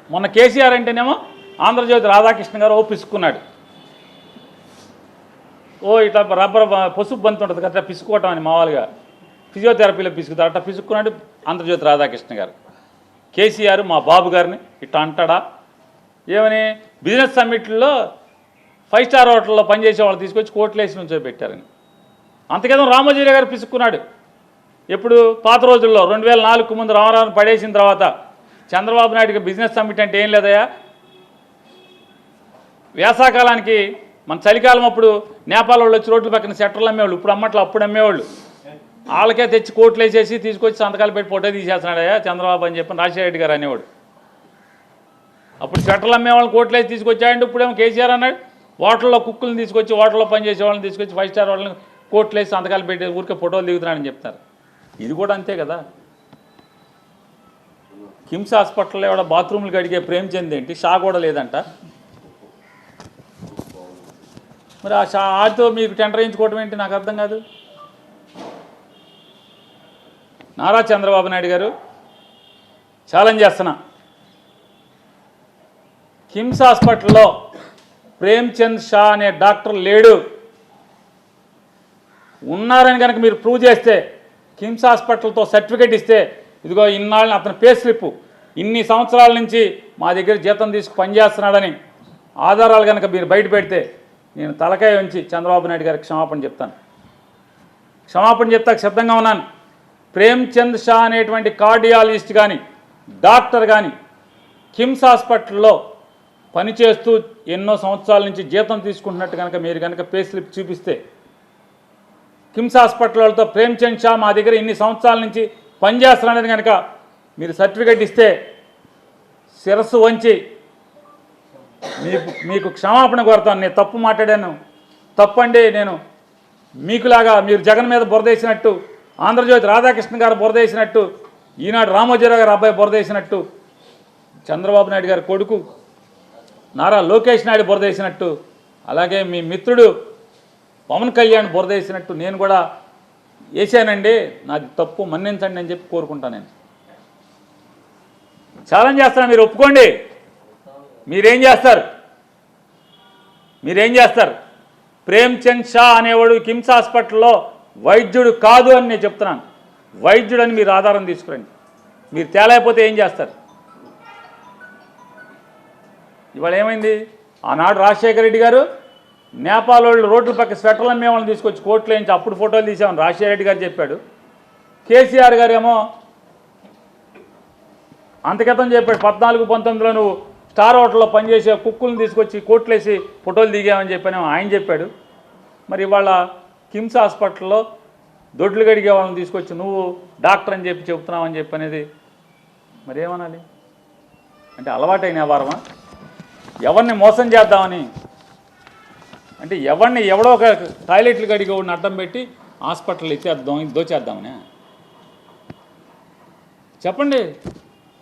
మొన్న కేసీఆర్ అంటేనేమో ఆంధ్రజ్యోతి రాధాకృష్ణ గారు పిసుక్కున్నాడు. ఇట్లా రబ్బర్ పసుపు బంతి ఉంటుంది కదా, అట్లా పిసుక్కోవటం అని మామూలుగా ఫిజియోథెరపీలో పిసుకుతారు, అట్లా పిసుక్కున్నాడు ఆంధ్రజ్యోతి రాధాకృష్ణ గారు. కేసీఆర్ మా బాబు గారిని ఇట్లా అంటాడా? ఏమని బిజినెస్ సమ్మిట్లో 5 స్టార్ హోటల్లో పనిచేసే వాళ్ళు తీసుకొచ్చి కోట్లేసి నుంచో పెట్టారని. అంతకేదో రామోజీరావు గారు పిసుక్కున్నాడు. ఎప్పుడు పాత రోజుల్లో 2004 ముందు రామారావుని పడేసిన తర్వాత చంద్రబాబు నాయుడుకి బిజినెస్ సమ్మిట్ అంటే ఏం లేదయా, వేసాకాలానికి మన చలికాలం అప్పుడు నేపాల్ వాళ్ళు వచ్చి రోడ్ల పక్కన సెట్టర్లు అమ్మేవాళ్ళు, ఇప్పుడు అమ్మట్లో అప్పుడు అమ్మేవాళ్ళు, వాళ్ళకే తెచ్చి కోట్లు వేసేసి తీసుకొచ్చి సంతకాలు పెట్టి ఫోటో తీసేస్తున్నాడయ్యా చంద్రబాబు అని చెప్పి రాజశేఖర రెడ్డి గారు అనేవాడు. అప్పుడు సెట్టర్లు అమ్మేవాళ్ళని కోట్లు వేసి తీసుకొచ్చాయండి. ఇప్పుడేమో కేసీఆర్ అన్నాడు హోటల్లో కుక్కులను తీసుకొచ్చి హోటల్లో పనిచేసే వాళ్ళని తీసుకొచ్చి 5 స్టార్ వాళ్ళని కోట్లు వేసి సంతకాలు పెట్టి ఊరికే ఫోటోలు దిగుతున్నాడని చెప్తారు. ఇది కూడా అంతే కదా. కిమ్స్ హాస్పిటల్లో ఎవడ బాత్రూమ్లు కడిగే ప్రేమచంద్ ఏంటి, షా కూడా లేదంట. మరి ఆ షాతో మీకు టెండర్ వేయించుకోవటం ఏంటి నాకు అర్థం కాదు. నారా చంద్రబాబు నాయుడు గారు ఛాలెంజ్ చేస్తున్నా, కిమ్స్ హాస్పిటల్లో ప్రేమ్చంద్ షా అనే డాక్టర్ లేడు, ఉన్నారని కనుక మీరు ప్రూవ్ చేస్తే కిమ్స్ హాస్పిటల్తో సర్టిఫికేట్ ఇస్తే, ఇదిగో ఇన్నాళ్ళని అతని పే స్లిప్ ఇన్ని సంవత్సరాల నుంచి మా దగ్గర జీతం తీసుకు పనిచేస్తున్నాడని ఆధారాలు కనుక మీరు బయట పెడితే నేను తలకాయ ఉంచి చంద్రబాబు నాయుడు గారికి క్షమాపణ చెప్తాను. క్షమాపణ చెప్తాక సిద్ధంగా ఉన్నాను. ప్రేమ్చంద్ షా అనేటువంటి కార్డియాలజిస్ట్ కానీ డాక్టర్ కానీ కిమ్స్ హాస్పిటల్లో పనిచేస్తూ ఎన్నో సంవత్సరాల నుంచి జీతం తీసుకుంటున్నట్టు కనుక మీరు కనుక పే స్లిప్ చూపిస్తే, కిమ్స్ హాస్పిటల్ వాళ్ళతో ప్రేమ్చంద్ షా మా దగ్గర ఇన్ని సంవత్సరాల నుంచి పనిచేస్తున్నాడని కనుక మీరు సర్టిఫికేట్ ఇస్తే శిరస్సు వంచి మీకు క్షమాపణ కోరుతాను. నేను తప్పు మాట్లాడాను, తప్పండి. నేను మీకులాగా మీరు జగన్ మీద బురదేసినట్టు, ఆంధ్రజ్యోతి రాధాకృష్ణ గారు బురదేసినట్టు, ఈనాడు రామోజీరావు గారు అబ్బాయి బురదేసినట్టు, చంద్రబాబు నాయుడు గారి కొడుకు నారా లోకేష్ నాయుడు బురదేసినట్టు, అలాగే మీ మిత్రుడు పవన్ కళ్యాణ్ బురదేసినట్టు నేను కూడా వేసానండి, నాది తప్పు మన్నించండి అని చెప్పి కోరుకుంటాను. నేను ఛాలెంజ్ చేస్తాను, మీరు ఒప్పుకోండి. మీరేం చేస్తారు? ప్రేమ్చంద్ షా అనేవాడు కిమ్స్ హాస్పిటల్లో వైద్యుడు కాదు అని నేను చెప్తున్నాను. వైద్యుడని మీరు ఆధారం తీసుకురండి. మీరు తేలేకపోతే ఏం చేస్తారు? ఇవాళ ఏమైంది? ఆనాడు రాజశేఖర రెడ్డి గారు నేపాల్ వాళ్ళు రోడ్ల పక్క స్వెటర్లు అమ్మే వాళ్ళని తీసుకొచ్చి కోట్లు వేయించి అప్పుడు ఫోటోలు తీసామని రాజశేఖర రెడ్డి గారు చెప్పాడు. కేసీఆర్ గారు ఏమో అంతకితం చెప్పాడు, 14-19లో నువ్వు స్టార్ హోటల్లో పనిచేసే కుక్కులను తీసుకొచ్చి కోట్లేసి ఫోటోలు దిగామని చెప్పానేమో ఆయన చెప్పాడు. మరి ఇవాళ కిమ్స్ హాస్పిటల్లో దొడ్లు గడిగే వాళ్ళని తీసుకొచ్చి నువ్వు డాక్టర్ అని చెప్పి చెబుతున్నావు అని చెప్పి అనేది మరి ఏమనాలి? అంటే అలవాటైన వ్యవహారమా? ఎవరిని మోసం చేద్దామని, అంటే ఎవడో ఒక టాయిలెట్లు కడిగే వాడిని అడ్డం పెట్టి హాస్పిటల్ దోచేద్దామని చెప్పండి.